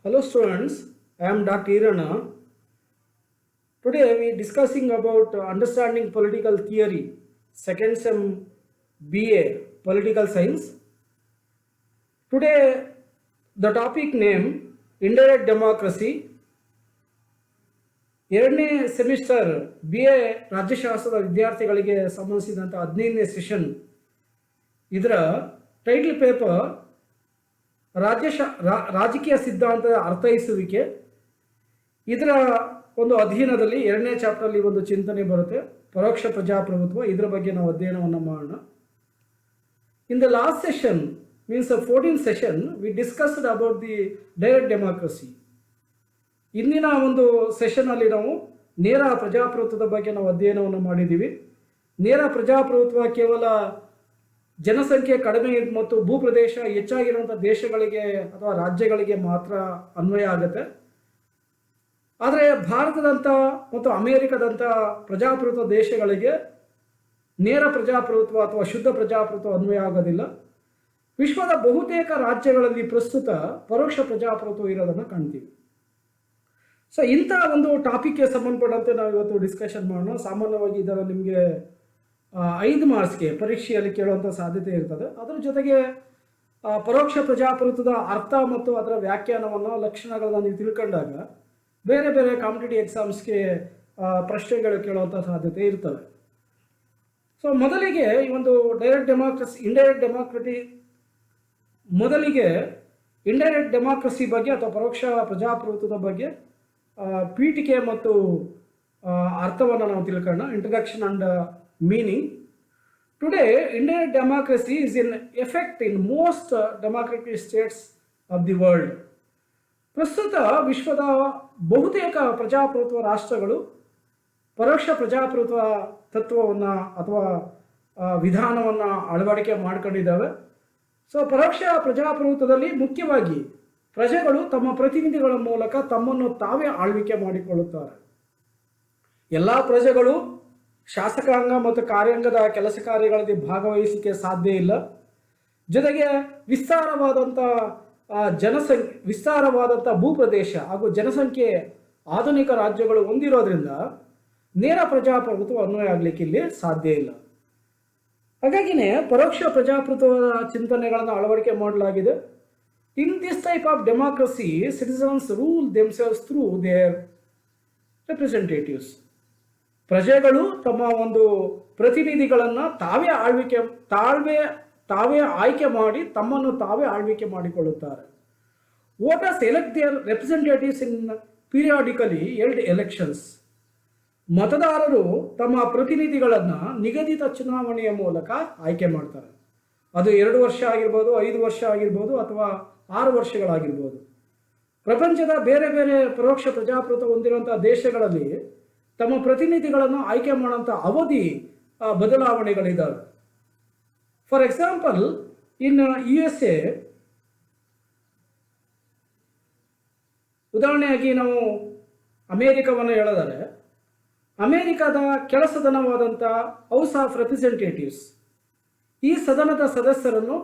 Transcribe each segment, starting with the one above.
Hello students, I am Dr. Irana. Today we are discussing about understanding political theory, second sem BA Political Science. Today the topic name Indirect Democracy. ಎರಡನೇ semester BA ರಾಜ್ಯಶಾಸ್ತ್ರದ ವಿದ್ಯಾರ್ಥಿಗಳಿಗೆ ಸಂಬಂಧಿಸಿದಂಥ 15ನೇ session. ಇದರ title paper ರಾಜಕೀಯ ಸಿದ್ಧಾಂತದ ಅರ್ಥೈಸುವಿಕೆ. ಇದರ ಒಂದು ಅಧ್ಯಯನದಲ್ಲಿ ಎರಡನೇ ಚಾಪ್ಟರ್ಲಿ ಒಂದು ಚಿಂತನೆ ಬರುತ್ತೆ, ಪರೋಕ್ಷ ಪ್ರಜಾಪ್ರಭುತ್ವ. ಇದರ ಬಗ್ಗೆ ನಾವು ಅಧ್ಯಯನವನ್ನು ಮಾಡೋಣ. In the last session means 14th session we discussed about the direct democracy. ಇಂದಿನ ಒಂದು ಸೆಷನಲ್ಲಿ ನಾವು ನೇರ ಪ್ರಜಾಪ್ರಭುತ್ವದ ಬಗ್ಗೆ ನಾವು ಅಧ್ಯಯನವನ್ನು ಮಾಡಿದ್ದೀವಿ. ನೇರ ಪ್ರಜಾಪ್ರಭುತ್ವ ಕೇವಲ ಜನಸಂಖ್ಯೆ ಕಡಿಮೆ ಮತ್ತು ಭೂಪ್ರದೇಶ ಹೆಚ್ಚಾಗಿರುವಂಥ ದೇಶಗಳಿಗೆ ಅಥವಾ ರಾಜ್ಯಗಳಿಗೆ ಮಾತ್ರ ಅನ್ವಯ ಆಗುತ್ತೆ. ಆದರೆ ಭಾರತದಂಥ ಮತ್ತು ಅಮೇರಿಕದಂಥ ಪ್ರಜಾಪ್ರಭುತ್ವ ದೇಶಗಳಿಗೆ ನೇರ ಪ್ರಜಾಪ್ರಭುತ್ವ ಅಥವಾ ಶುದ್ಧ ಪ್ರಜಾಪ್ರಭುತ್ವ ಅನ್ವಯ ಆಗೋದಿಲ್ಲ. ವಿಶ್ವದ ಬಹುತೇಕ ರಾಜ್ಯಗಳಲ್ಲಿ ಪ್ರಸ್ತುತ ಪರೋಕ್ಷ ಪ್ರಜಾಪ್ರಭುತ್ವ ಇರೋದನ್ನು ಕಾಣ್ತೀವಿ. ಸೊ ಇಂಥ ಒಂದು ಟಾಪಿಕ್ಗೆ ಸಂಬಂಧಪಟ್ಟಂತೆ ನಾವು ಇವತ್ತು ಡಿಸ್ಕಷನ್ ಮಾಡೋಣ. ಸಾಮಾನ್ಯವಾಗಿ ಇದರ ನಿಮಗೆ 5 ಮಾರ್ಕ್ಸ್ಗೆ ಪರೀಕ್ಷೆಯಲ್ಲಿ ಕೇಳುವಂಥ ಸಾಧ್ಯತೆ ಇರ್ತದೆ. ಅದರ ಜೊತೆಗೆ ಪರೋಕ್ಷ ಪ್ರಜಾಪ್ರಭುತ್ವದ ಅರ್ಥ ಮತ್ತು ಅದರ ವ್ಯಾಖ್ಯಾನವನ್ನು ಲಕ್ಷಣಗಳನ್ನು ನೀವು ತಿಳ್ಕೊಂಡಾಗ ಬೇರೆ ಬೇರೆ ಕಾಂಪಿಟೇಟಿವ್ ಎಕ್ಸಾಮ್ಸ್ಗೆ ಪ್ರಶ್ನೆಗಳು ಕೇಳುವಂಥ ಸಾಧ್ಯತೆ ಇರ್ತವೆ. ಸೊ ಮೊದಲಿಗೆ ಈ ಒಂದು ಇಂಡೈರೆಕ್ಟ್ ಡೆಮಾಕ್ರಸಿ ಬಗ್ಗೆ ಅಥವಾ ಪರೋಕ್ಷ ಪ್ರಜಾಪ್ರಭುತ್ವದ ಬಗ್ಗೆ ಪೀಠಿಕೆ ಮತ್ತು ಅರ್ಥವನ್ನು ನಾವು ತಿಳ್ಕೊಳ್ಳೋಣ. Introduction and meaning. Today, indirect democracy is in effect in most democratic states of the world. ಪ್ರಸ್ತುತ ವಿಶ್ವದ ಬಹುತೇಕ ಪ್ರಜಾಪ್ರಭುತ್ವ ರಾಷ್ಟ್ರಗಳು ಪರೋಕ್ಷ ಪ್ರಜಾಪ್ರಭುತ್ವ ತತ್ವವನ್ನು ಅಥವಾ ವಿಧಾನವನ್ನು ಅಳವಡಿಕೆ ಮಾಡ್ಕೊಂಡಿದ್ದಾವೆ. ಸೊ ಪರೋಕ್ಷ ಪ್ರಜಾಪ್ರಭುತ್ವದಲ್ಲಿ ಮುಖ್ಯವಾಗಿ ಪ್ರಜೆಗಳು ತಮ್ಮ ಪ್ರತಿನಿಧಿಗಳ ಮೂಲಕ ತಮ್ಮನ್ನು ತಾವೇ ಆಳ್ವಿಕೆ ಮಾಡಿಕೊಳ್ಳುತ್ತಾರೆ. ಎಲ್ಲ ಪ್ರಜೆಗಳು ಶಾಸಕಾಂಗ ಮತ್ತು ಕಾರ್ಯಾಂಗದ ಕೆಲಸ ಕಾರ್ಯಗಳಲ್ಲಿ ಭಾಗವಹಿಸಲಿಕ್ಕೆ ಸಾಧ್ಯ ಇಲ್ಲ. ಜೊತೆಗೆ ವಿಸ್ತಾರವಾದಂಥ ಭೂಪ್ರದೇಶ ಹಾಗೂ ಜನಸಂಖ್ಯೆ ಆಧುನಿಕ ರಾಜ್ಯಗಳು ಹೊಂದಿರೋದ್ರಿಂದ ನೇರ ಪ್ರಜಾಪ್ರಭುತ್ವ ಅನ್ವಯ ಆಗಲಿಕ್ಕೆ ಇಲ್ಲಿ ಸಾಧ್ಯ ಇಲ್ಲ. ಹಾಗಾಗಿನೇ ಪರೋಕ್ಷ ಪ್ರಜಾಪ್ರಭುತ್ವದ ಚಿಂತನೆಗಳನ್ನು ಅಳವಡಿಕೆ ಮಾಡಲಾಗಿದೆ. In this type of democracy citizens rule themselves through there representatives. ಪ್ರಜೆಗಳು ತಮ್ಮ ಒಂದು ಪ್ರತಿನಿಧಿಗಳನ್ನು ತಾವೇ ಆಯ್ಕೆ ಮಾಡಿ ತಮ್ಮನ್ನು ತಾವೇ ಆಳ್ವಿಕೆ ಮಾಡಿಕೊಳ್ಳುತ್ತಾರೆ. Voters elect their representatives in periodically held elections. ಮತದಾರರು ತಮ್ಮ ಪ್ರತಿನಿಧಿಗಳನ್ನು ನಿಗದಿತ ಚುನಾವಣೆಯ ಮೂಲಕ ಆಯ್ಕೆ ಮಾಡ್ತಾರೆ. ಅದು 2 ವರ್ಷ ಆಗಿರ್ಬೋದು, 5 ವರ್ಷ ಆಗಿರ್ಬೋದು, ಅಥವಾ 6 ವರ್ಷಗಳಾಗಿರ್ಬೋದು. ಪ್ರಪಂಚದ ಬೇರೆ ಬೇರೆ ಪರೋಕ್ಷ ಪ್ರಜಾಪ್ರಭುತ್ವ ಹೊಂದಿರುವಂಥ ದೇಶಗಳಲ್ಲಿ ತಮ್ಮ ಪ್ರತಿನಿಧಿಗಳನ್ನು ಆಯ್ಕೆ ಮಾಡುವಂಥ ಅವಧಿ ಬದಲಾವಣೆಗಳಿದ್ದಾವೆ. ಫಾರ್ ಎಕ್ಸಾಂಪಲ್, ಇನ್ USA, ಉದಾಹರಣೆಯಾಗಿ ನಾವು ಅಮೇರಿಕವನ್ನು ಹೇಳಿದರೆ, ಅಮೇರಿಕದ ಕೆಳ ಸದನವಾದಂಥ ಹೌಸ್ ಆಫ್ ರೆಪ್ರೆಸೆಂಟೇಟಿವ್ಸ್, ಈ ಸದನದ ಸದಸ್ಯರನ್ನು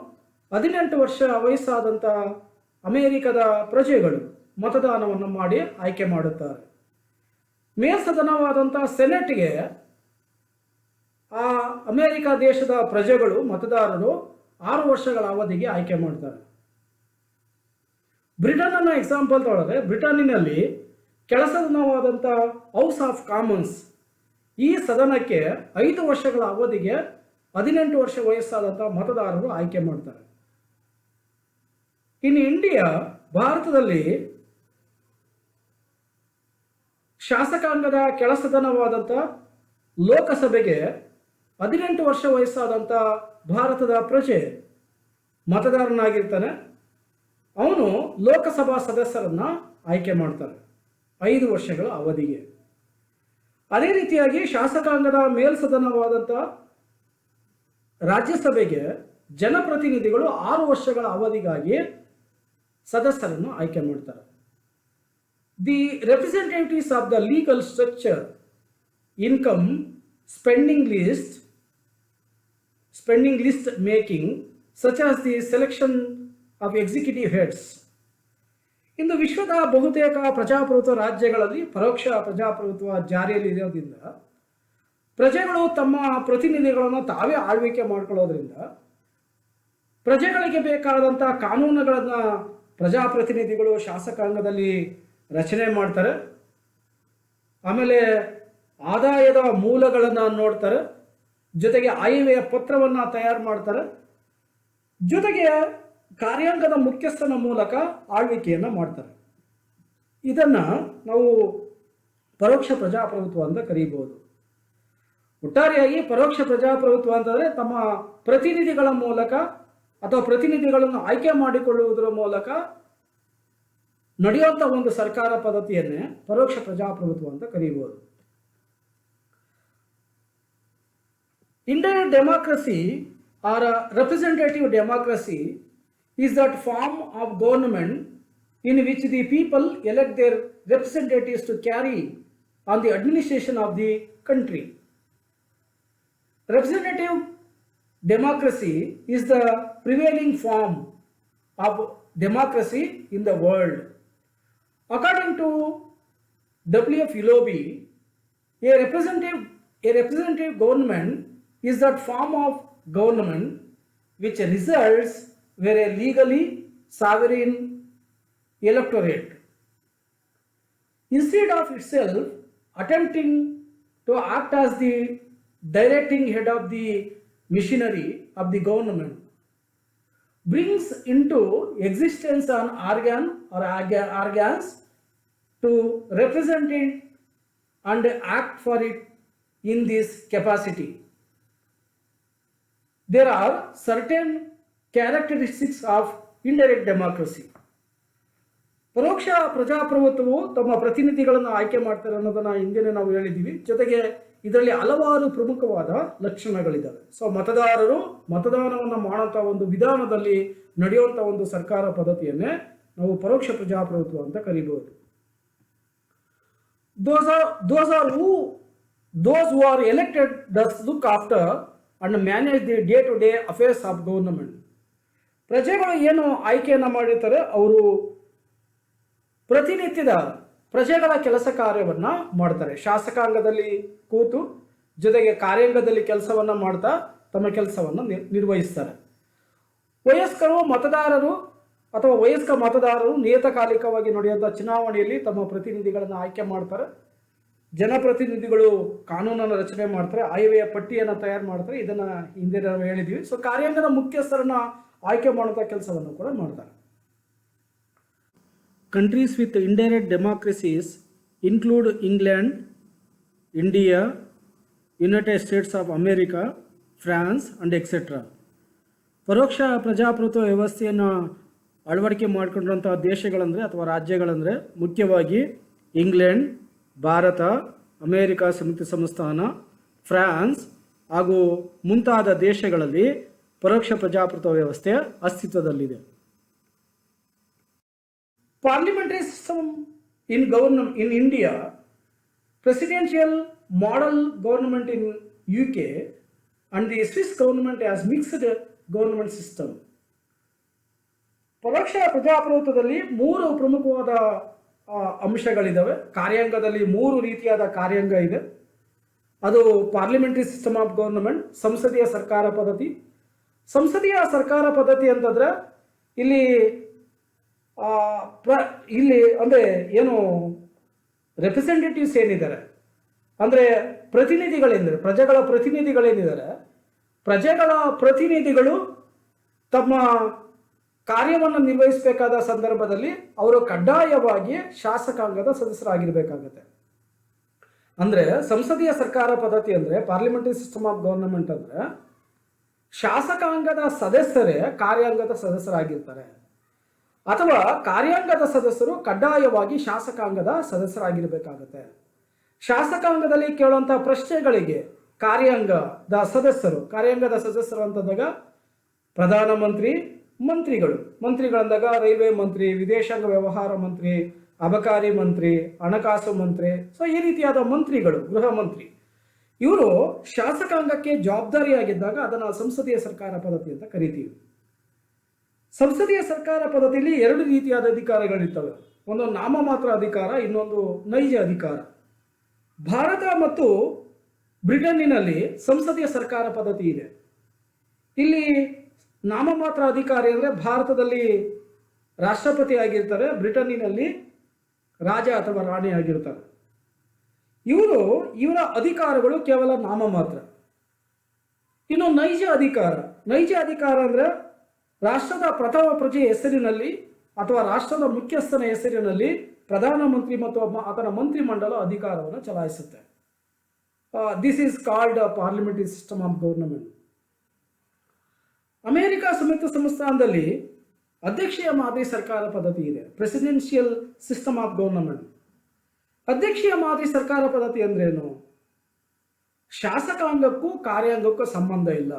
18 ವರ್ಷ ವಯಸ್ಸಾದಂಥ ಅಮೇರಿಕದ ಪ್ರಜೆಗಳು ಮತದಾನವನ್ನು ಮಾಡಿ ಆಯ್ಕೆ ಮಾಡುತ್ತಾರೆ. ಮೇಲ್ಸದನವಾದಂಥ ಸೆನೆಟ್ಗೆ ಆ ಅಮೇರಿಕ ದೇಶದ ಪ್ರಜೆಗಳು ಮತದಾರರು 6 ವರ್ಷಗಳ ಅವಧಿಗೆ ಆಯ್ಕೆ ಮಾಡ್ತಾರೆ. ಬ್ರಿಟನ್ನ ಎಕ್ಸಾಂಪಲ್ ತೊಗೊಳ್ಳೋದ್ರೆ, ಬ್ರಿಟನ್ನಿನಲ್ಲಿ ಕೆಳಸದನವಾದಂಥ ಹೌಸ್ ಆಫ್ ಕಾಮನ್ಸ್, ಈ ಸದನಕ್ಕೆ 5 ವರ್ಷಗಳ ಅವಧಿಗೆ 18 ವರ್ಷ ವಯಸ್ಸಾದಂಥ ಮತದಾರರು ಆಯ್ಕೆ ಮಾಡ್ತಾರೆ. ಇನ್ ಇಂಡಿಯಾ, ಭಾರತದಲ್ಲಿ ಶಾಸಕಾಂಗದ ಕೆಳಸದನವಾದಂಥ ಲೋಕಸಭೆಗೆ 18 ವರ್ಷ ವಯಸ್ಸಾದಂಥ ಭಾರತದ ಪ್ರಜೆ ಮತದಾರನಾಗಿರ್ತಾನೆ. ಅವನು ಲೋಕಸಭಾ ಸದಸ್ಯರನ್ನು ಆಯ್ಕೆ ಮಾಡ್ತಾರೆ 5 ವರ್ಷಗಳ ಅವಧಿಗೆ. ಅದೇ ರೀತಿಯಾಗಿ ಶಾಸಕಾಂಗದ ಮೇಲ್ಸದನವಾದಂಥ ರಾಜ್ಯಸಭೆಗೆ ಜನಪ್ರತಿನಿಧಿಗಳು 6 ವರ್ಷಗಳ ಅವಧಿಗಾಗಿ ಸದಸ್ಯರನ್ನು ಆಯ್ಕೆ ಮಾಡ್ತಾರೆ. The representatives of the legal structure, income, spending list making, such as the selection of executive heads. ಇಂದು ವಿಶ್ವದ ಬಹುತೇಕ ಪ್ರಜಾಪ್ರಭುತ್ವ ರಾಜ್ಯಗಳಲ್ಲಿ ಪರೋಕ್ಷ ಪ್ರಜಾಪ್ರಭುತ್ವ ಜಾರಿಯಲ್ಲಿ ಇರೋದ್ರಿಂದ ಪ್ರಜೆಗಳು ತಮ್ಮ ಪ್ರತಿನಿಧಿಗಳನ್ನು ತಾವೇ ಆಳ್ವಿಕೆ ಮಾಡ್ಕೊಳ್ಳೋದ್ರಿಂದ ಪ್ರಜೆಗಳಿಗೆ ಬೇಕಾದಂಥ ಕಾನೂನುಗಳನ್ನು ಪ್ರಜಾಪ್ರತಿನಿಧಿಗಳು ಶಾಸಕಾಂಗದಲ್ಲಿ ರಚನೆ ಮಾಡ್ತಾರೆ. ಆಮೇಲೆ ಆದಾಯದ ಮೂಲಗಳನ್ನು ನೋಡ್ತಾರೆ, ಜೊತೆಗೆ ಆಯವ್ಯಯ ಪತ್ರವನ್ನು ತಯಾರು ಮಾಡ್ತಾರೆ, ಜೊತೆಗೆ ಕಾರ್ಯಾಂಗದ ಮುಖ್ಯಸ್ಥನ ಮೂಲಕ ಆಳ್ವಿಕೆಯನ್ನು ಮಾಡ್ತಾರೆ. ಇದನ್ನು ನಾವು ಪರೋಕ್ಷ ಪ್ರಜಾಪ್ರಭುತ್ವ ಅಂತ ಕರೀಬಹುದು. ಒಟ್ಟಾರೆಯಾಗಿ ಪರೋಕ್ಷ ಪ್ರಜಾಪ್ರಭುತ್ವ ಅಂತಂದರೆ ತಮ್ಮ ಪ್ರತಿನಿಧಿಗಳ ಮೂಲಕ ಅಥವಾ ಪ್ರತಿನಿಧಿಗಳನ್ನು ಆಯ್ಕೆ ಮಾಡಿಕೊಳ್ಳುವುದರ ಮೂಲಕ ನಡೆಯುವಂಥ ಒಂದು ಸರ್ಕಾರ ಪದ್ಧತಿಯನ್ನೇ ಪರೋಕ್ಷ ಪ್ರಜಾಪ್ರಭುತ್ವ ಅಂತ ಕರೀಬಹುದು. Indirect democracy or a representative democracy is that form of government in which the people elect their representatives to carry on the administration of the country. Representative democracy is the prevailing form of democracy in the world. According to W.F. Willoughby, a representative government is that form of government which results where a legally sovereign electorate, instead of itself attempting to act as the directing head of the machinery of the government, brings into existence an organ or organs to represent it and act for it in this capacity. There are certain characteristics of indirect democracy. ಪರೋಕ್ಷ ಪ್ರಜಾಪ್ರಭುತ್ವವು ತಮ್ಮ ಪ್ರತಿನಿಧಿಗಳನ್ನು ಆಯ್ಕೆ ಮಾಡ್ತಾರೆ ಅನ್ನೋದನ್ನು ಹಿಂದೆ ನಾವು ಹೇಳಿದ್ದೀವಿ. ಜೊತೆಗೆ ಇದರಲ್ಲಿ ಹಲವಾರು ಪ್ರಮುಖವಾದ ಲಕ್ಷಣಗಳಿದ್ದಾವೆ. ಸೊ ಮತದಾರರು ಮತದಾನವನ್ನು ಮಾಡುವಂಥ ಒಂದು ವಿಧಾನದಲ್ಲಿ ನಡೆಯುವಂಥ ಒಂದು ಸರ್ಕಾರ ಪದ್ಧತಿಯನ್ನೇ ನಾವು ಪರೋಕ್ಷ ಪ್ರಜಾಪ್ರಭುತ್ವ ಅಂತ ಕರೀಬಹುದು. Those who are elected does look after and manage the day-to-day affairs of government. ಪ್ರಜೆಗಳು ಏನು ಆಯ್ಕೆಯನ್ನು ಮಾಡಿರ್ತಾರೆ ಅವರು ಪ್ರತಿನಿತ್ಯದ ಪ್ರಜೆಗಳ ಕೆಲಸ ಕಾರ್ಯವನ್ನು ಮಾಡ್ತಾರೆ. ಶಾಸಕಾಂಗದಲ್ಲಿ ಕೂತು ಜೊತೆಗೆ ಕಾರ್ಯಾಂಗದಲ್ಲಿ ಕೆಲಸವನ್ನು ಮಾಡ್ತಾ ತಮ್ಮ ಕೆಲಸವನ್ನು ನಿರ್ವಹಿಸ್ತಾರೆ. ವಯಸ್ಕರು ಮತದಾರರು ಅಥವಾ ವಯಸ್ಕ ಮತದಾರರು ನಿಯತಕಾಲಿಕವಾಗಿ ನಡೆಯುವಂಥ ಚುನಾವಣೆಯಲ್ಲಿ ತಮ್ಮ ಪ್ರತಿನಿಧಿಗಳನ್ನು ಆಯ್ಕೆ ಮಾಡ್ತಾರೆ. ಜನಪ್ರತಿನಿಧಿಗಳು ಕಾನೂನನ್ನು ರಚನೆ ಮಾಡ್ತಾರೆ, ಆಯವ್ಯಯ ಪಟ್ಟಿಯನ್ನು ತಯಾರು ಮಾಡ್ತಾರೆ. ಇದನ್ನು ಹಿಂದೆ ನಾವು ಹೇಳಿದ್ದೀವಿ. ಸೊ ಕಾರ್ಯಾಂಗದ ಮುಖ್ಯಸ್ಥರನ್ನ ಆಯ್ಕೆ ಮಾಡುವಂಥ ಕೆಲಸವನ್ನು ಕೂಡ ಮಾಡ್ತಾರೆ. Countries with indirect democracies include England, India, United States of America, France and etc. ಪರೋಕ್ಷ ಪ್ರಜಾಪ್ರಭುತ್ವ ವ್ಯವಸ್ಥೆಯನ್ನು ಅಳವಡಿಕೆ ಮಾಡಿಕೊಂಡಿರುವಂಥ ದೇಶಗಳಂದರೆ ಅಥವಾ ರಾಜ್ಯಗಳಂದರೆ ಮುಖ್ಯವಾಗಿ ಇಂಗ್ಲೆಂಡ್, ಭಾರತ, ಅಮೇರಿಕಾ ಸಂಯುಕ್ತ ಸಂಸ್ಥಾನ, ಫ್ರಾನ್ಸ್ ಹಾಗೂ ಮುಂತಾದ ದೇಶಗಳಲ್ಲಿ ಪರೋಕ್ಷ ಪ್ರಜಾಪ್ರಭುತ್ವ ವ್ಯವಸ್ಥೆ ಅಸ್ತಿತ್ವದಲ್ಲಿದೆ. Parliamentary system in India, presidential model government in UK and the Swiss government has mixed government system. ಪರೋಕ್ಷ ಪ್ರಜಾಪ್ರಭುತ್ವದಲ್ಲಿ ಮೂರು ಪ್ರಮುಖವಾದ ಅಂಶಗಳಿದ್ದಾವೆ. ಕಾರ್ಯಾಂಗದಲ್ಲಿ ಮೂರು ರೀತಿಯಾದ ಕಾರ್ಯಾಂಗ ಇದೆ. ಅದು ಪಾರ್ಲಿಮೆಂಟರಿ ಸಿಸ್ಟಮ್ ಆಫ್ ಗವರ್ನಮೆಂಟ್, ಸಂಸದೀಯ ಸರ್ಕಾರ ಪದ್ಧತಿ. ಸಂಸದೀಯ ಸರ್ಕಾರ ಪದ್ಧತಿ ಅಂತಂದ್ರೆ ಇಲ್ಲಿ ಅಂದರೆ ಏನು ರೆಪ್ರೆಸೆಂಟೇಟಿವ್ಸ್ ಏನಿದ್ದಾರೆ ಅಂದರೆ ಪ್ರತಿನಿಧಿಗಳೇನಿದ್ದಾರೆ, ಪ್ರಜೆಗಳ ಪ್ರತಿನಿಧಿಗಳೇನಿದ್ದಾರೆ, ಪ್ರಜೆಗಳ ಪ್ರತಿನಿಧಿಗಳು ತಮ್ಮ ಕಾರ್ಯವನ್ನು ನಿರ್ವಹಿಸಬೇಕಾದ ಸಂದರ್ಭದಲ್ಲಿ ಅವರು ಕಡ್ಡಾಯವಾಗಿ ಶಾಸಕಾಂಗದ ಸದಸ್ಯರಾಗಿರಬೇಕಾಗತ್ತೆ. ಅಂದರೆ ಸಂಸದೀಯ ಸರ್ಕಾರ ಪದ್ಧತಿ ಅಂದರೆ ಪಾರ್ಲಿಮೆಂಟರಿ ಸಿಸ್ಟಮ್ ಆಫ್ ಗವರ್ನಮೆಂಟ್ ಅಂದರೆ ಶಾಸಕಾಂಗದ ಸದಸ್ಯರೇ ಕಾರ್ಯಾಂಗದ ಸದಸ್ಯರಾಗಿರ್ತಾರೆ, ಅಥವಾ ಕಾರ್ಯಾಂಗದ ಸದಸ್ಯರು ಕಡ್ಡಾಯವಾಗಿ ಶಾಸಕಾಂಗದ ಸದಸ್ಯರಾಗಿರಬೇಕಾಗತ್ತೆ. ಶಾಸಕಾಂಗದಲ್ಲಿ ಕೇಳುವಂಥ ಪ್ರಶ್ನೆಗಳಿಗೆ ಕಾರ್ಯಾಂಗದ ಸದಸ್ಯರು ಅಂತಂದಾಗ ಪ್ರಧಾನಮಂತ್ರಿ, ಮಂತ್ರಿಗಳಂದಾಗ ರೈಲ್ವೆ ಮಂತ್ರಿ, ವಿದೇಶಾಂಗ ವ್ಯವಹಾರ ಮಂತ್ರಿ, ಅಬಕಾರಿ ಮಂತ್ರಿ, ಹಣಕಾಸು ಮಂತ್ರಿ, ಸೊ ಈ ರೀತಿಯಾದ ಮಂತ್ರಿಗಳು, ಗೃಹ ಮಂತ್ರಿ, ಇವರು ಶಾಸಕಾಂಗಕ್ಕೆ ಜವಾಬ್ದಾರಿಯಾಗಿದ್ದಾಗ ಅದನ್ನು ಸಂಸದೀಯ ಸರ್ಕಾರ ಪದ್ಧತಿ ಅಂತ ಕರಿತೀವಿ. ಸಂಸದೀಯ ಸರ್ಕಾರ ಪದ್ಧತಿಯಲ್ಲಿ ಎರಡು ರೀತಿಯಾದ ಅಧಿಕಾರಗಳಿರ್ತವೆ. ಒಂದು ನಾಮಮಾತ್ರ ಅಧಿಕಾರ, ಇನ್ನೊಂದು ನೈಜ ಅಧಿಕಾರ. ಭಾರತ ಮತ್ತು ಬ್ರಿಟನ್ನಿನಲ್ಲಿ ಸಂಸದೀಯ ಸರ್ಕಾರ ಪದ್ಧತಿ ಇದೆ. ಇಲ್ಲಿ ನಾಮಮಾತ್ರ ಅಧಿಕಾರಿ ಅಂದರೆ ಭಾರತದಲ್ಲಿ ರಾಷ್ಟ್ರಪತಿ ಆಗಿರ್ತಾರೆ, ಬ್ರಿಟನ್ನಿನಲ್ಲಿ ರಾಜ ಅಥವಾ ರಾಣಿ ಆಗಿರ್ತಾರೆ. ಇವರ ಅಧಿಕಾರಗಳು ಕೇವಲ ನಾಮಮಾತ್ರ. ಇನ್ನು ನೈಜ ಅಧಿಕಾರ ಅಂದರೆ ರಾಷ್ಟ್ರದ ಪ್ರಥಮ ಪ್ರಜೆ ಹೆಸರಿನಲ್ಲಿ ಅಥವಾ ರಾಷ್ಟ್ರದ ಮುಖ್ಯಸ್ಥನ ಹೆಸರಿನಲ್ಲಿ ಪ್ರಧಾನಮಂತ್ರಿ ಮತ್ತು ಆತನ ಮಂತ್ರಿಮಂಡಲ ಅಧಿಕಾರವನ್ನು ಚಲಾಯಿಸುತ್ತೆ. This is called parliamentary system of government. America ಸಂಯುಕ್ತ ಸಂಸ್ಥಾನದಲ್ಲಿ ಅಧ್ಯಕ್ಷೀಯ ಮಾದರಿ ಸರ್ಕಾರ ಪದ್ಧತಿ ಇದೆ, ಪ್ರೆಸಿಡೆನ್ಷಿಯಲ್ ಸಿಸ್ಟಮ್ ಆಫ್ ಗವರ್ನಮೆಂಟ್. ಅಧ್ಯಕ್ಷೀಯ ಮಾದರಿ ಸರ್ಕಾರ ಪದ್ಧತಿ ಅಂದ್ರೇನು? ಶಾಸಕಾಂಗಕ್ಕೂ ಕಾರ್ಯಾಂಗಕ್ಕೂ ಸಂಬಂಧ ಇಲ್ಲ.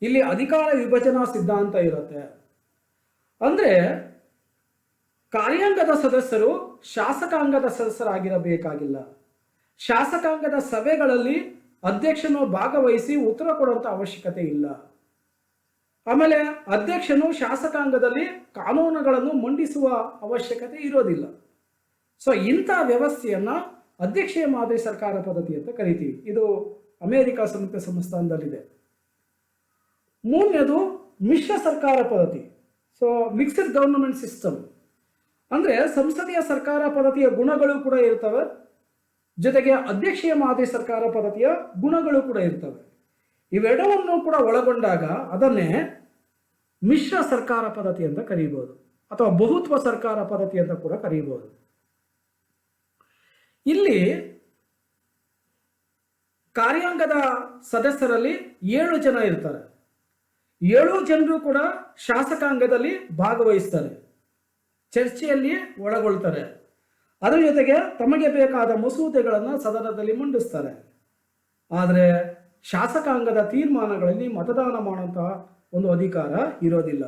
ಇಲ್ಲಿ ಅಧಿಕಾರ ವಿಭಜನಾ ಸಿದ್ಧಾಂತ ಇರುತ್ತೆ. ಅಂದರೆ ಕಾರ್ಯಾಂಗದ ಸದಸ್ಯರು ಶಾಸಕಾಂಗದ ಸದಸ್ಯರಾಗಿರಬೇಕಾಗಿಲ್ಲ. ಶಾಸಕಾಂಗದ ಸಭೆಗಳಲ್ಲಿ ಅಧ್ಯಕ್ಷನು ಭಾಗವಹಿಸಿ ಉತ್ತರ ಕೊಡುವಂಥ ಅವಶ್ಯಕತೆ ಇಲ್ಲ. ಆಮೇಲೆ ಅಧ್ಯಕ್ಷನು ಶಾಸಕಾಂಗದಲ್ಲಿ ಕಾನೂನುಗಳನ್ನು ಮಂಡಿಸುವ ಅವಶ್ಯಕತೆ ಇರೋದಿಲ್ಲ. ಸೊ ಇಂಥ ವ್ಯವಸ್ಥೆಯನ್ನು ಅಧ್ಯಕ್ಷೀಯ ಮಾದರಿ ಸರ್ಕಾರ ಪದ್ಧತಿ ಅಂತ ಕರಿತೀವಿ. ಇದು ಅಮೆರಿಕ ಸಂಯುಕ್ತ ಸಂಸ್ಥಾನದಲ್ಲಿದೆ. ಮೂರನೇದು ಮಿಶ್ರ ಸರ್ಕಾರ ಪದ್ಧತಿ. ಸೊ ಮಿಕ್ಸ್ಡ್ ಗವರ್ನಮೆಂಟ್ ಸಿಸ್ಟಮ್ ಅಂದರೆ ಸಂಸದೀಯ ಸರ್ಕಾರ ಪದ್ಧತಿಯ ಗುಣಗಳು ಕೂಡ ಇರ್ತವೆ, ಜೊತೆಗೆ ಅಧ್ಯಕ್ಷೀಯ ಮಾದರಿ ಸರ್ಕಾರ ಪದ್ಧತಿಯ ಗುಣಗಳು ಕೂಡ ಇರ್ತವೆ. ಇವೆರಡವನ್ನು ಕೂಡ ಒಳಗೊಂಡಾಗ ಅದನ್ನೇ ಮಿಶ್ರ ಸರ್ಕಾರ ಪದ್ಧತಿ ಅಂತ ಕರೀಬಹುದು, ಅಥವಾ ಬಹುತ್ವ ಸರ್ಕಾರ ಪದ್ಧತಿ ಅಂತ ಕೂಡ ಕರೀಬಹುದು. ಇಲ್ಲಿ ಕಾರ್ಯಾಂಗದ ಸದಸ್ಯರಲ್ಲಿ 7 ಜನ ಇರ್ತಾರೆ. 7 ಜನರು ಕೂಡ ಶಾಸಕಾಂಗದಲ್ಲಿ ಭಾಗವಹಿಸ್ತಾರೆ, ಚರ್ಚೆಯಲ್ಲಿ ಒಳಗೊಳ್ತಾರೆ. ಅದರ ಜೊತೆಗೆ ತಮಗೆ ಬೇಕಾದ ಮಸೂದೆಗಳನ್ನು ಸದನದಲ್ಲಿ ಮಂಡಿಸ್ತಾರೆ. ಆದರೆ ಶಾಸಕಾಂಗದ ತೀರ್ಮಾನಗಳಲ್ಲಿ ಮತದಾನ ಮಾಡುವಂತಹ ಒಂದು ಅಧಿಕಾರ ಇರೋದಿಲ್ಲ.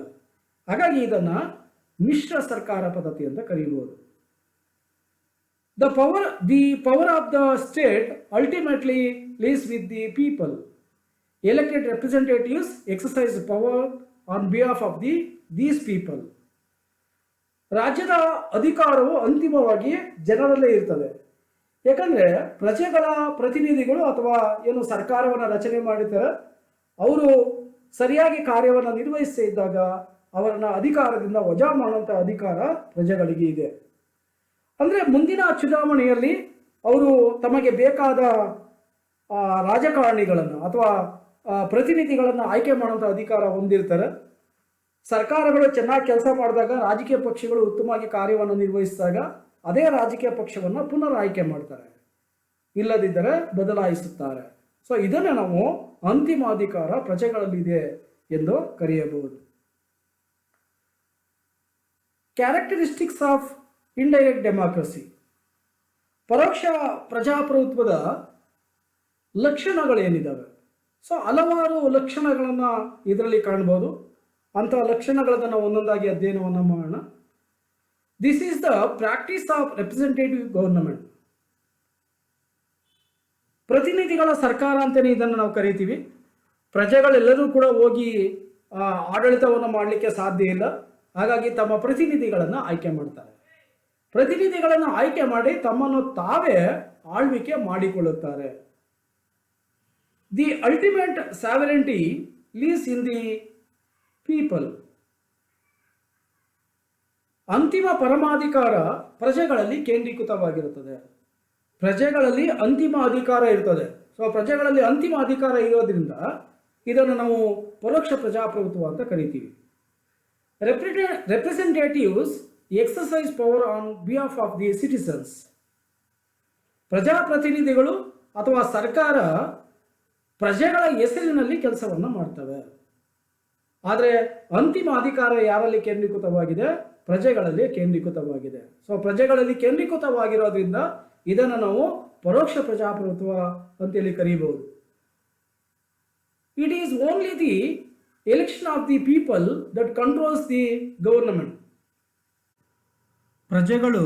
ಹಾಗಾಗಿ ಇದನ್ನು ಮಿಶ್ರ ಸರ್ಕಾರ ಪದ್ಧತಿ ಅಂತ ಕರೀಬಹುದು. The power of the state ultimately lies with the people. Elected representatives exercise power on behalf of these people. ರಾಜ್ಯದ ಅಧಿಕಾರವು ಅಂತಿಮವಾಗಿ ಜನರಲ್ಲೇ ಇರ್ತದೆ. ಯಾಕಂದರೆ ಪ್ರಜೆಗಳ ಪ್ರತಿನಿಧಿಗಳು ಅಥವಾ ಏನು ಸರ್ಕಾರವನ್ನು ರಚನೆ ಮಾಡಿದ್ದಾರೆ ಅವರು ಸರಿಯಾಗಿ ಕಾರ್ಯವನ್ನು ನಿರ್ವಹಿಸದೇ ಇದ್ದಾಗ ಅವರನ್ನು ಅಧಿಕಾರದಿಂದ ವಜಾ ಮಾಡುವಂಥ ಅಧಿಕಾರ ಪ್ರಜೆಗಳಿಗೆ ಇದೆ. ಅಂದರೆ ಮುಂದಿನ ಚುನಾವಣೆಯಲ್ಲಿ ಅವರು ತಮಗೆ ಬೇಕಾದ ರಾಜಕಾರಣಿಗಳನ್ನು ಅಥವಾ ಪ್ರತಿನಿಧಿಗಳನ್ನು ಆಯ್ಕೆ ಮಾಡುವಂಥ ಅಧಿಕಾರ ಹೊಂದಿರ್ತಾರೆ. ಸರ್ಕಾರಗಳು ಚೆನ್ನಾಗಿ ಕೆಲಸ ಮಾಡಿದಾಗ, ರಾಜಕೀಯ ಪಕ್ಷಗಳು ಉತ್ತಮವಾಗಿ ಕಾರ್ಯವನ್ನು ನಿರ್ವಹಿಸಿದಾಗ ಅದೇ ರಾಜಕೀಯ ಪಕ್ಷವನ್ನು ಪುನರ್ ಆಯ್ಕೆ ಮಾಡ್ತಾರೆ, ಇಲ್ಲದಿದ್ದರೆ ಬದಲಾಯಿಸುತ್ತಾರೆ. ಸೊ ಇದನ್ನು ನಾವು ಅಂತಿಮ ಅಧಿಕಾರ ಪ್ರಜೆಗಳಲ್ಲಿದೆ ಎಂದು ಕರೆಯಬಹುದು. ಕ್ಯಾರೆಕ್ಟರಿಸ್ಟಿಕ್ಸ್ ಆಫ್ ಇಂಡೈರೆಕ್ಟ್ ಡೆಮಾಕ್ರಸಿ, ಪರೋಕ್ಷ ಪ್ರಜಾಪ್ರಭುತ್ವದ ಲಕ್ಷಣಗಳೇನಿದ್ದಾವೆ? ಸೊ ಹಲವಾರು ಲಕ್ಷಣಗಳನ್ನು ಇದರಲ್ಲಿ ಕಾಣ್ಬೋದು. ಅಂತಹ ಲಕ್ಷಣಗಳನ್ನು ನಾವು ಒಂದೊಂದಾಗಿ ಅಧ್ಯಯನವನ್ನು ಮಾಡೋಣ. This is the practice of representative government. ಪ್ರತಿನಿಧಿಗಳ ಸರ್ಕಾರ ಅಂತಲೇ ಇದನ್ನು ನಾವು ಕರಿತೀವಿ. ಪ್ರಜೆಗಳೆಲ್ಲರೂ ಕೂಡ ಹೋಗಿ ಆಡಳಿತವನ್ನು ಮಾಡಲಿಕ್ಕೆ ಸಾಧ್ಯ ಇಲ್ಲ. ಹಾಗಾಗಿ ತಮ್ಮ ಪ್ರತಿನಿಧಿಗಳನ್ನು ಆಯ್ಕೆ ಮಾಡ್ತಾರೆ. ಪ್ರತಿನಿಧಿಗಳನ್ನು ಆಯ್ಕೆ ಮಾಡಿ ತಮ್ಮನ್ನು ತಾವೇ ಆಳ್ವಿಕೆ ಮಾಡಿಕೊಳ್ಳುತ್ತಾರೆ. The ultimate ಸಾವರೆಂಟಿ lease in the people. ಅಂತಿಮ ಪರಮಾಧಿಕಾರ ಪ್ರಜೆಗಳಲ್ಲಿ ಕೇಂದ್ರೀಕೃತವಾಗಿರುತ್ತದೆ. ಪ್ರಜೆಗಳಲ್ಲಿ ಅಂತಿಮ ಅಧಿಕಾರ ಇರ್ತದೆ. ಸೊ ಪ್ರಜೆಗಳಲ್ಲಿ ಅಂತಿಮ ಅಧಿಕಾರ ಇರೋದ್ರಿಂದ ಇದನ್ನು ನಾವು ಪರೋಕ್ಷ ಪ್ರಜಾಪ್ರಭುತ್ವ ಅಂತ ಕರಿತೀವಿ. Representatives exercise power on behalf of the citizens. ಪ್ರಜಾಪ್ರತಿನಿಧಿಗಳು ಅಥವಾ ಸರ್ಕಾರ ಪ್ರಜೆಗಳ ಹೆಸರಿನಲ್ಲಿ ಕೆಲಸವನ್ನು ಮಾಡ್ತವೆ. ಆದರೆ ಅಂತಿಮ ಅಧಿಕಾರ ಯಾರಲ್ಲಿ ಕೇಂದ್ರೀಕೃತವಾಗಿದೆ? ಪ್ರಜೆಗಳಲ್ಲಿ ಕೇಂದ್ರೀಕೃತವಾಗಿದೆ. ಸೊ ಪ್ರಜೆಗಳಲ್ಲಿ ಕೇಂದ್ರೀಕೃತವಾಗಿರೋದ್ರಿಂದ ಇದನ್ನು ನಾವು ಪರೋಕ್ಷ ಪ್ರಜಾಪ್ರಭುತ್ವ ಅಂತೇಳಿ ಕರೀಬಹುದು. It is only the election of the people that controls the government. ಪ್ರಜೆಗಳು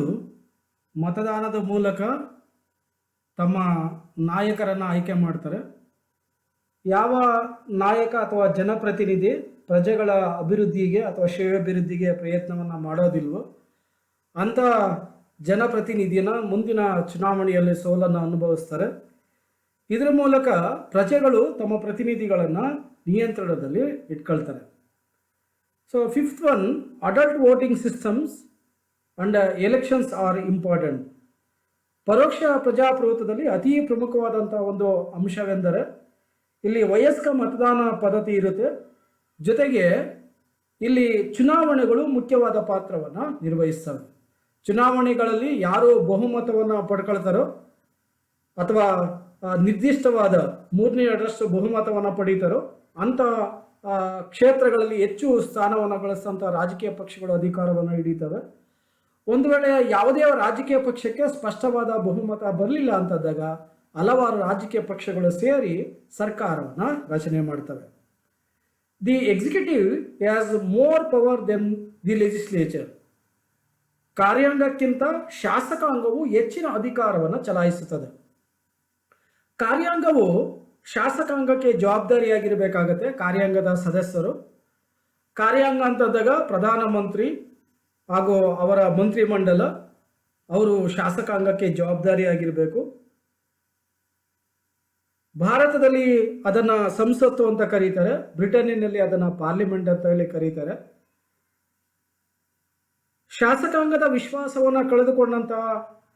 ಮತದಾನದ ಮೂಲಕ ತಮ್ಮ ನಾಯಕರನ್ನು ಆಯ್ಕೆ ಮಾಡ್ತಾರೆ. ಯಾವ ನಾಯಕ ಅಥವಾ ಜನಪ್ರತಿನಿಧಿ ಪ್ರಜೆಗಳ ಅಭಿವೃದ್ಧಿಗೆ ಅಥವಾ ಶ್ರೇಯೋಭಿವೃದ್ಧಿಗೆ ಪ್ರಯತ್ನವನ್ನು ಮಾಡೋದಿಲ್ವೋ ಅಂಥ ಜನಪ್ರತಿನಿಧಿನ ಮುಂದಿನ ಚುನಾವಣೆಯಲ್ಲಿ ಸೋಲನ್ನು ಅನುಭವಿಸ್ತಾರೆ. ಇದರ ಮೂಲಕ ಪ್ರಜೆಗಳು ತಮ್ಮ ಪ್ರತಿನಿಧಿಗಳನ್ನು ನಿಯಂತ್ರಣದಲ್ಲಿ ಇಟ್ಕೊಳ್ತಾರೆ. So fifth one, adult voting systems and elections are important. ಪರೋಕ್ಷ ಪ್ರಜಾಪ್ರಭುತ್ವದಲ್ಲಿ ಅತಿ ಪ್ರಮುಖವಾದಂಥ ಒಂದು ಅಂಶವೆಂದರೆ ಇಲ್ಲಿ ವಯಸ್ಕ ಮತದಾನ ಪದ್ಧತಿ ಇರುತ್ತೆ. ಜೊತೆಗೆ ಇಲ್ಲಿ ಚುನಾವಣೆಗಳು ಮುಖ್ಯವಾದ ಪಾತ್ರವನ್ನು ನಿರ್ವಹಿಸ್ತವೆ. ಚುನಾವಣೆಗಳಲ್ಲಿ ಯಾರು ಬಹುಮತವನ್ನು ಪಡ್ಕೊಳ್ತಾರೋ ಅಥವಾ ನಿರ್ದಿಷ್ಟವಾದ 3/2 ಬಹುಮತವನ್ನು ಪಡೀತಾರೋ ಅಂಥ ಕ್ಷೇತ್ರಗಳಲ್ಲಿ ಹೆಚ್ಚು ಸ್ಥಾನವನ್ನು ಗಳಿಸಿದಂಥ ರಾಜಕೀಯ ಪಕ್ಷಗಳು ಅಧಿಕಾರವನ್ನು ಹಿಡಿತವೆ. ಒಂದು ವೇಳೆ ಯಾವುದೇ ರಾಜಕೀಯ ಪಕ್ಷಕ್ಕೆ ಸ್ಪಷ್ಟವಾದ ಬಹುಮತ ಬರಲಿಲ್ಲ ಅಂತಂದಾಗ ಹಲವಾರು ರಾಜಕೀಯ ಪಕ್ಷಗಳು ಸೇರಿ ಸರ್ಕಾರವನ್ನು ರಚನೆ ಮಾಡ್ತವೆ. The executive has more power than the legislature. ಕಾರ್ಯಾಂಗಕ್ಕಿಂತ ಶಾಸಕಾಂಗವು ಹೆಚ್ಚಿನ ಅಧಿಕಾರವನ್ನು ಚಲಾಯಿಸುತ್ತದೆ. ಕಾರ್ಯಾಂಗವು ಶಾಸಕಾಂಗಕ್ಕೆ ಜವಾಬ್ದಾರಿಯಾಗಿರಬೇಕಾಗತ್ತೆ. ಕಾರ್ಯಾಂಗದ ಸದಸ್ಯರು, ಕಾರ್ಯಾಂಗ ಅಂತಂದಾಗ ಪ್ರಧಾನಮಂತ್ರಿ ಹಾಗೂ ಅವರ ಮಂತ್ರಿಮಂಡಲ ಅವರು ಶಾಸಕಾಂಗಕ್ಕೆ ಜವಾಬ್ದಾರಿಯಾಗಿರಬೇಕು. ಭಾರತದಲ್ಲಿ ಅದನ್ನು ಸಂಸತ್ತು ಅಂತ ಕರೀತಾರೆ, ಬ್ರಿಟನ್ನಿನಲ್ಲಿ ಅದನ್ನು ಪಾರ್ಲಿಮೆಂಟ್ ಅಂತ ಹೇಳಿ ಕರೀತಾರೆ. ಶಾಸಕಾಂಗದ ವಿಶ್ವಾಸವನ್ನು ಕಳೆದುಕೊಂಡಂತಹ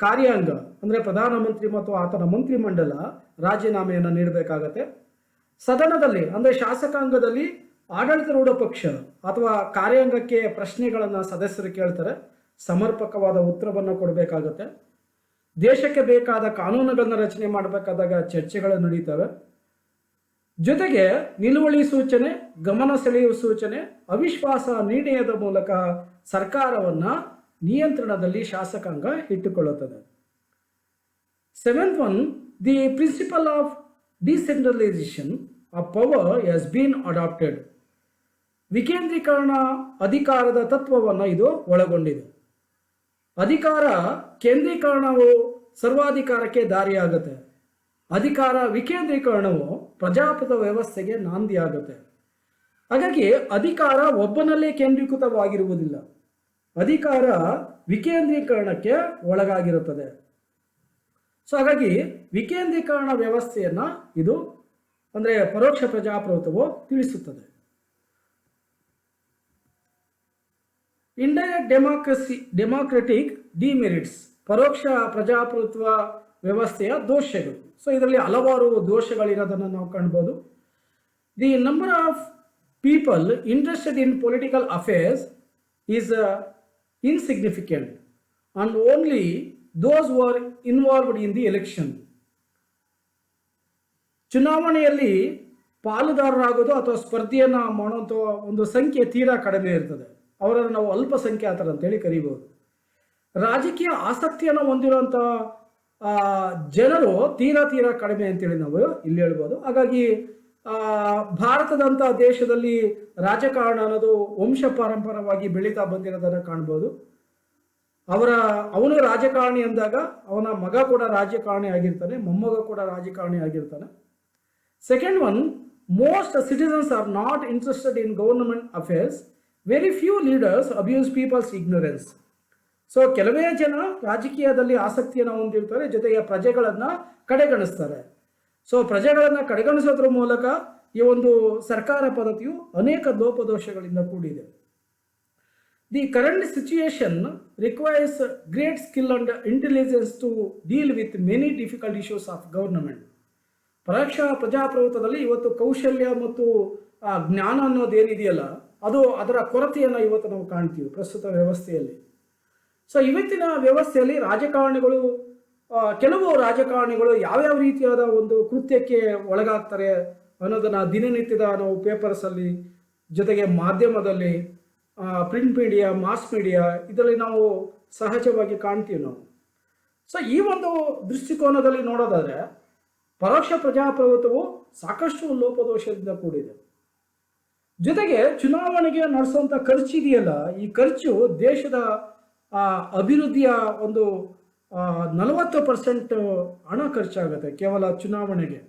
ಕಾರ್ಯಾಂಗ ಅಂದರೆ ಪ್ರಧಾನಮಂತ್ರಿ ಮತ್ತು ಆತನ ಮಂತ್ರಿಮಂಡಲ ರಾಜೀನಾಮೆಯನ್ನು ನೀಡಬೇಕಾಗತ್ತೆ. ಸದನದಲ್ಲಿ ಅಂದರೆ ಶಾಸಕಾಂಗದಲ್ಲಿ ಆಡಳಿತಾರೂಢ ಪಕ್ಷ ಅಥವಾ ಕಾರ್ಯಾಂಗಕ್ಕೆ ಪ್ರಶ್ನೆಗಳನ್ನು ಸದಸ್ಯರು ಕೇಳ್ತಾರೆ, ಸಮರ್ಪಕವಾದ ಉತ್ತರವನ್ನು ಕೊಡಬೇಕಾಗತ್ತೆ. ದೇಶಕ್ಕೆ ಬೇಕಾದ ಕಾನೂನುಗಳನ್ನು ರಚನೆ ಮಾಡಬೇಕಾದಾಗ ಚರ್ಚೆಗಳು ನಡೀತವೆ. ಜೊತೆಗೆ ನಿಲುವಳಿ ಸೂಚನೆ, ಗಮನ ಸೆಳೆಯುವ ಸೂಚನೆ, ಅವಿಶ್ವಾಸ ನಿರ್ಣಯದ ಮೂಲಕ ಸರ್ಕಾರವನ್ನು ನಿಯಂತ್ರಣದಲ್ಲಿ ಶಾಸಕಾಂಗ ಇಟ್ಟುಕೊಳ್ಳುತ್ತದೆ. Seventh one, the principle of decentralisation of power has been adopted. ವಿಕೇಂದ್ರೀಕರಣ ಅಧಿಕಾರದ ತತ್ವವನ್ನು ಇದು ಒಳಗೊಂಡಿದೆ. ಅಧಿಕಾರ ಕೇಂದ್ರೀಕರಣವು ಸರ್ವಾಧಿಕಾರಕ್ಕೆ ದಾರಿಯಾಗುತ್ತೆ. ಅಧಿಕಾರ ವಿಕೇಂದ್ರೀಕರಣವು ಪ್ರಜಾಪ್ರಭುತ್ವ ವ್ಯವಸ್ಥೆಗೆ ನಾಂದಿಯಾಗುತ್ತೆ. ಹಾಗಾಗಿ ಅಧಿಕಾರ ಒಬ್ಬನಲ್ಲೇ ಕೇಂದ್ರೀಕೃತವಾಗಿರುವುದಿಲ್ಲ, ಅಧಿಕಾರ ವಿಕೇಂದ್ರೀಕರಣಕ್ಕೆ ಒಳಗಾಗಿರುತ್ತದೆ. ಸೊ ಹಾಗಾಗಿ ವಿಕೇಂದ್ರೀಕರಣ ವ್ಯವಸ್ಥೆಯನ್ನು ಇದು ಅಂದರೆ ಪರೋಕ್ಷ ಪ್ರಜಾಪ್ರಭುತ್ವವು ತಿಳಿಸುತ್ತದೆ. ಇಂಡೈರೆಕ್ಟ್ ಡೆಮಾಕ್ರೆಟಿಕ್ ಡಿಮೆರಿಟ್ಸ್, ಪರೋಕ್ಷ ಪ್ರಜಾಪ್ರಭುತ್ವ ವ್ಯವಸ್ಥೆಯ ದೋಷಗಳು. ಸೊ ಇದರಲ್ಲಿ ಹಲವಾರು ದೋಷಗಳಿರೋದನ್ನು ನಾವು ಕಾಣ್ಬೋದು. The number of people interested in political affairs is insignificant and only those who are involved in the election. ಚುನಾವಣೆಯಲ್ಲಿ ಪಾಲುದಾರರಾಗೋದು ಅಥವಾ ಸ್ಪರ್ಧೆಯನ್ನು ಮಾಡುವಂಥ ಒಂದು ಸಂಖ್ಯೆ ತೀರಾ ಕಡಿಮೆ ಇರ್ತದೆ. ಅವರನ್ನು ನಾವು ಅಲ್ಪಸಂಖ್ಯಾತರು ಅಂತೇಳಿ ಕರೀಬಹುದು. ರಾಜಕೀಯ ಆಸಕ್ತಿಯನ್ನು ಹೊಂದಿರುವಂಥ ಜನರು ತೀರಾ ಕಡಿಮೆ ಅಂತೇಳಿ ನಾವು ಇಲ್ಲಿ ಹೇಳ್ಬೋದು. ಹಾಗಾಗಿ ಭಾರತದಂಥ ದೇಶದಲ್ಲಿ ರಾಜಕಾರಣ ಅನ್ನೋದು ವಂಶ ಪಾರಂಪರವಾಗಿ ಬೆಳೀತಾ ಬಂದಿರೋದನ್ನು ಕಾಣ್ಬೋದು. ಅವನು ರಾಜಕಾರಣಿ ಅಂದಾಗ ಅವನ ಮಗ ಕೂಡ ರಾಜಕಾರಣಿ ಆಗಿರ್ತಾನೆ, ಮೊಮ್ಮಗ ಕೂಡ ರಾಜಕಾರಣಿ ಆಗಿರ್ತಾನೆ. Second one, most citizens are not interested in government affairs. Very few leaders abuse people's ignorance. So ಕೆಲವೇ ಜನ ರಾಜಕೀಯದಲ್ಲಿ ಆಸಕ್ತಿಯನ್ನು ಹೊಂದಿರ್ತಾರೆ, ಜೊತೆಗೆ ಪ್ರಜೆಗಳನ್ನು ಕಡೆಗಣಿಸ್ತಾರೆ. ಸೊ ಪ್ರಜೆಗಳನ್ನು ಕಡೆಗಣಿಸೋದ್ರ ಮೂಲಕ ಈ ಒಂದು ಸರ್ಕಾರ ಪದ್ಧತಿಯು ಅನೇಕ ಲೋಪದೋಷಗಳಿಂದ ಕೂಡಿದೆ. The current situation requires great skill and intelligence to deal with many difficult issues of government. ಪರೋಕ್ಷ ಪ್ರಜಾಪ್ರಭುತ್ವದಲ್ಲಿ ಇವತ್ತು ಕೌಶಲ್ಯ ಮತ್ತು ಜ್ಞಾನ ಅನ್ನೋದೇನಿದೆಯಲ್ಲ ಅದು ಅದರ ಕೊರತೆಯನ್ನು ಇವತ್ತು ನಾವು ಕಾಣ್ತೀವಿ ಪ್ರಸ್ತುತ ವ್ಯವಸ್ಥೆಯಲ್ಲಿ. ಸೊ ಇವತ್ತಿನ ವ್ಯವಸ್ಥೆಯಲ್ಲಿ ಕೆಲವು ರಾಜಕಾರಣಿಗಳು ಯಾವ್ಯಾವ ರೀತಿಯಾದ ಒಂದು ಕೃತ್ಯಕ್ಕೆ ಒಳಗಾಗ್ತಾರೆ ಅನ್ನೋದನ್ನು ದಿನನಿತ್ಯದ ನಾವು ಪೇಪರ್ಸಲ್ಲಿ, ಜೊತೆಗೆ ಮಾಧ್ಯಮದಲ್ಲಿ, ಪ್ರಿಂಟ್ ಮೀಡಿಯಾ, ಮಾಸ್ ಮೀಡಿಯಾ ಇದರಲ್ಲಿ ನಾವು ಸಹಜವಾಗಿ ಕಾಣ್ತೀವಿ ನಾವು. ಸೊ ಈ ಒಂದು ದೃಷ್ಟಿಕೋನದಲ್ಲಿ ನೋಡೋದಾದರೆ ಪರೋಕ್ಷ ಪ್ರಜಾಪ್ರಭುತ್ವವು ಸಾಕಷ್ಟು ಲೋಪದೋಷದಿಂದ ಕೂಡಿದೆ. ಜೊತೆಗೆ ಚುನಾವಣೆಗೆ ನಡೆಸುವಂಥ ಖರ್ಚಿದೆಯಲ್ಲ, ಈ ಖರ್ಚು ದೇಶದ ಅಭಿವೃದ್ಧಿಯ ಒಂದು 40% ಹಣ ಖರ್ಚಾಗುತ್ತೆ ಕೇವಲ ಚುನಾವಣೆಗೆ.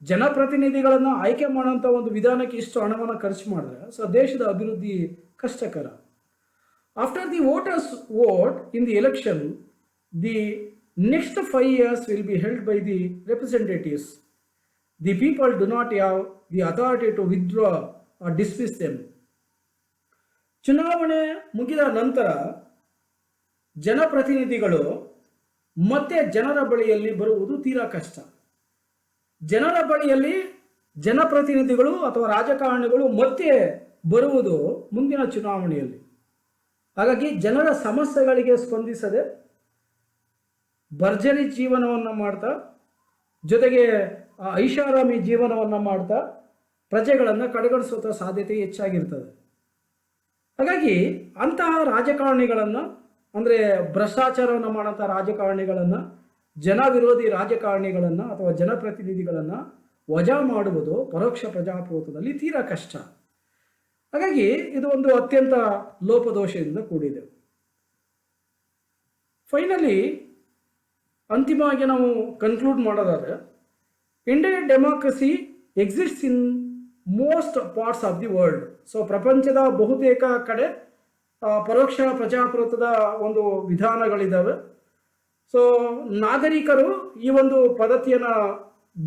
ಜನಪ್ರತಿನಿಧಿಗಳನ್ನು ಆಯ್ಕೆ ಮಾಡೋಂಥ ಒಂದು ವಿಧಾನಕ್ಕೆ ಇಷ್ಟು ಹಣವನ್ನು ಖರ್ಚು ಮಾಡಿದ್ರೆ ಸೊ ದೇಶದ ಅಭಿವೃದ್ಧಿ ಕಷ್ಟಕರ. After the voters vote in the election, the next 5 years will be held by the representatives. The people do not have the authority to withdraw or dismiss them. ಚುನಾವಣೆ ಮುಗಿದ ನಂತರ ಜನಪ್ರತಿನಿಧಿಗಳು ಮತ್ತೆ ಜನರ ಬಳಿಯಲ್ಲಿ ಬರುವುದು ತೀರಾ ಕಷ್ಟ. ಜನರ ಬಳಿಯಲ್ಲಿ ಜನಪ್ರತಿನಿಧಿಗಳು ಅಥವಾ ರಾಜಕಾರಣಿಗಳು ಮತ್ತೆ ಬರುವುದು ಮುಂದಿನ ಚುನಾವಣೆಯಲ್ಲಿ. ಹಾಗಾಗಿ ಜನರ ಸಮಸ್ಯೆಗಳಿಗೆ ಸ್ಪಂದಿಸದೆ ಭರ್ಜರಿ ಜೀವನವನ್ನು ಮಾಡ್ತಾ, ಜೊತೆಗೆ ಐಷಾರಾಮಿ ಜೀವನವನ್ನು ಮಾಡ್ತಾ ಪ್ರಜೆಗಳನ್ನು ಕಡೆಗಣಿಸುವ ಸಾಧ್ಯತೆ ಹೆಚ್ಚಾಗಿರ್ತದೆ. ಹಾಗಾಗಿ ಅಂತಹ ರಾಜಕಾರಣಿಗಳನ್ನು, ಅಂದರೆ ಭ್ರಷ್ಟಾಚಾರವನ್ನು ಮಾಡೋಂಥ ರಾಜಕಾರಣಿಗಳನ್ನು, ಜನ ವಿರೋಧಿ ರಾಜಕಾರಣಿಗಳನ್ನು ಅಥವಾ ಜನಪ್ರತಿನಿಧಿಗಳನ್ನು ವಜಾ ಮಾಡುವುದು ಪರೋಕ್ಷ ಪ್ರಜಾಪ್ರಭುತ್ವದಲ್ಲಿ ತೀರಾ ಕಷ್ಟ. ಹಾಗಾಗಿ ಇದು ಒಂದು ಅತ್ಯಂತ ಲೋಪದೋಷದಿಂದ ಕೂಡಿದೆ. ಫೈನಲಿ ಅಂತಿಮವಾಗಿ ನಾವು ಕನ್ಕ್ಲೂಡ್ ಮಾಡೋದಾದರೆ, Indian democracy exists in most parts of the world. So ಪ್ರಪಂಚದ ಬಹುತೇಕ ಕಡೆ ಪರೋಕ್ಷ ಪ್ರಜಾಪ್ರಭುತ್ವದ ಒಂದು ವಿಧಾನಗಳಿದ್ದಾವೆ. ಸೊ ನಾಗರಿಕರು ಈ ಒಂದು ಪದ್ಧತಿಯನ್ನು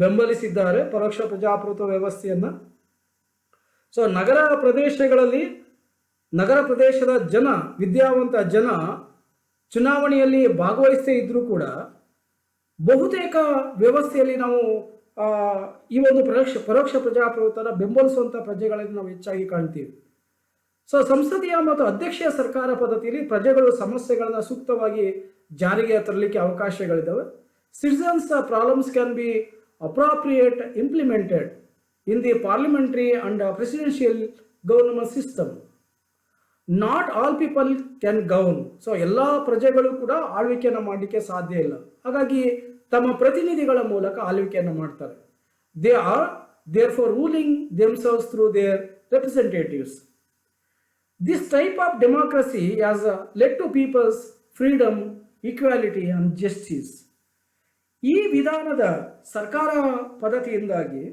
ಬೆಂಬಲಿಸಿದ್ದಾರೆ, ಪರೋಕ್ಷ ಪ್ರಜಾಪ್ರಭುತ್ವ ವ್ಯವಸ್ಥೆಯನ್ನು. ಸೊ ನಗರ ಪ್ರದೇಶದ ಜನ, ವಿದ್ಯಾವಂತ ಜನ ಚುನಾವಣೆಯಲ್ಲಿ ಭಾಗವಹಿಸದೇ ಇದ್ರೂ ಕೂಡ ಬಹುತೇಕ ವ್ಯವಸ್ಥೆಯಲ್ಲಿ ನಾವು ಈ ಒಂದು ಪರೋಕ್ಷ ಪ್ರಜಾಪ್ರಭುತ್ವನ ಬೆಂಬಲಿಸುವಂಥ ಪ್ರಜೆಗಳನ್ನು ನಾವು ಹೆಚ್ಚಾಗಿ ಕಾಣ್ತೀವಿ. ಸೊ ಸಂಸದೀಯ ಮತ್ತು ಅಧ್ಯಕ್ಷೀಯ ಸರ್ಕಾರ ಪದ್ಧತಿಯಲ್ಲಿ ಪ್ರಜೆಗಳು ಸಮಸ್ಯೆಗಳನ್ನು ಸೂಕ್ತವಾಗಿ ಜಾರಿಗೆ ತರಲಿಕ್ಕೆ ಅವಕಾಶಗಳಿದ್ದಾವೆ. Citizens problems can be appropriate implemented in the parliamentary and presidential government system. Not all people can govern. So ಎಲ್ಲ ಪ್ರಜೆಗಳು ಕೂಡ ಆಳ್ವಿಕೆಯನ್ನು ಮಾಡಲಿಕ್ಕೆ ಸಾಧ್ಯ ಇಲ್ಲ. ಹಾಗಾಗಿ ತಮ್ಮ ಪ್ರತಿನಿಧಿಗಳ ಮೂಲಕ ಆಳ್ವಿಕೆಯನ್ನು ಮಾಡ್ತಾರೆ. They are therefore ruling themselves through there representatives. This type of democracy has led to people's freedom, equality and justice. ಈ ವಿಧಾನದ ಸರ್ಕಾರ ಪದ್ಧತಿಯಿಂದಾಗಿ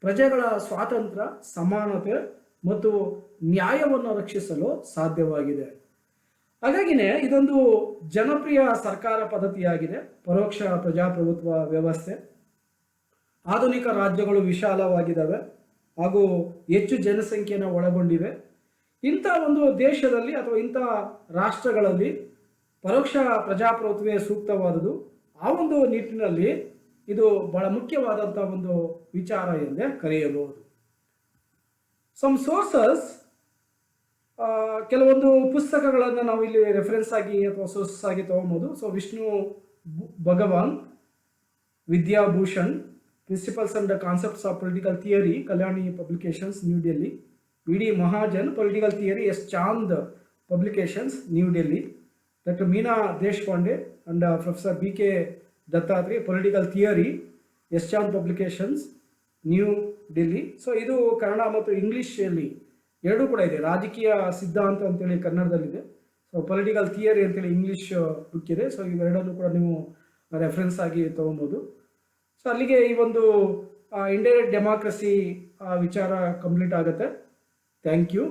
ಪ್ರಜೆಗಳ ಸ್ವಾತಂತ್ರ್ಯ, ಸಮಾನತೆ ಮತ್ತು ನ್ಯಾಯವನ್ನು ರಕ್ಷಿಸಲು ಸಾಧ್ಯವಾಗಿದೆ. ಹಾಗಾಗಿನೇ ಇದೊಂದು ಜನಪ್ರಿಯ ಸರ್ಕಾರ ಪದ್ಧತಿಯಾಗಿದೆ ಪರೋಕ್ಷ ಪ್ರಜಾಪ್ರಭುತ್ವ ವ್ಯವಸ್ಥೆ. ಆಧುನಿಕ ರಾಜ್ಯಗಳು ವಿಶಾಲವಾಗಿದ್ದಾವೆ ಹಾಗೂ ಹೆಚ್ಚು ಜನಸಂಖ್ಯೆಯನ್ನು ಒಳಗೊಂಡಿವೆ. ಇಂಥ ಒಂದು ದೇಶದಲ್ಲಿ ಅಥವಾ ಇಂಥ ರಾಷ್ಟ್ರಗಳಲ್ಲಿ ಪರೋಕ್ಷ ಪ್ರಜಾಪ್ರಭುತ್ವವೇ ಸೂಕ್ತವಾದುದು. ಆ ಒಂದು ನಿಟ್ಟಿನಲ್ಲಿ ಇದು ಬಹಳ ಮುಖ್ಯವಾದಂಥ ಒಂದು ವಿಚಾರ ಎಂದೇ ಕರೆಯಬಹುದು. ಸಮ್ ಸೋರ್ಸಸ್, ಕೆಲವೊಂದು ಪುಸ್ತಕಗಳನ್ನು ನಾವು ಇಲ್ಲಿ ರೆಫರೆನ್ಸ್ ಆಗಿ ಅಥವಾ ಸೋರ್ಸಸ್ ಆಗಿ ತಗೊಬೋದು. So Vishnu Bhagwan, Vidyabhushan, principles and concepts of political theory, Kalyani publications, New Delhi. V.D. Mahajan, Political Theory, S. Chand Publications, New Delhi. Dr. Meena Deshpande and Professor B.K. Dattatreya, Political Theory, S. Chand Publications, New Delhi. So ಇದು ಕನ್ನಡ ಮತ್ತು ಇಂಗ್ಲೀಷಲ್ಲಿ ಎರಡೂ ಕೂಡ ಇದೆ. ರಾಜಕೀಯ ಸಿದ್ಧಾಂತ ಅಂತೇಳಿ ಕನ್ನಡದಲ್ಲಿದೆ. So political theory ಅಂತೇಳಿ ಇಂಗ್ಲೀಷ್ ಬುಕ್ ಇದೆ. ಸೊ ಇವೆರಡನ್ನು ಕೂಡ ನೀವು ರೆಫರೆನ್ಸ್ ಆಗಿ ತೊಗೊಬೋದು. ಸೊ ಅಲ್ಲಿಗೆ ಈ ಒಂದು ಇಂಡೈರೆಕ್ಟ್ ಡೆಮಾಕ್ರಸಿ ವಿಚಾರ ಕಂಪ್ಲೀಟ್ ಆಗುತ್ತೆ. Thank you.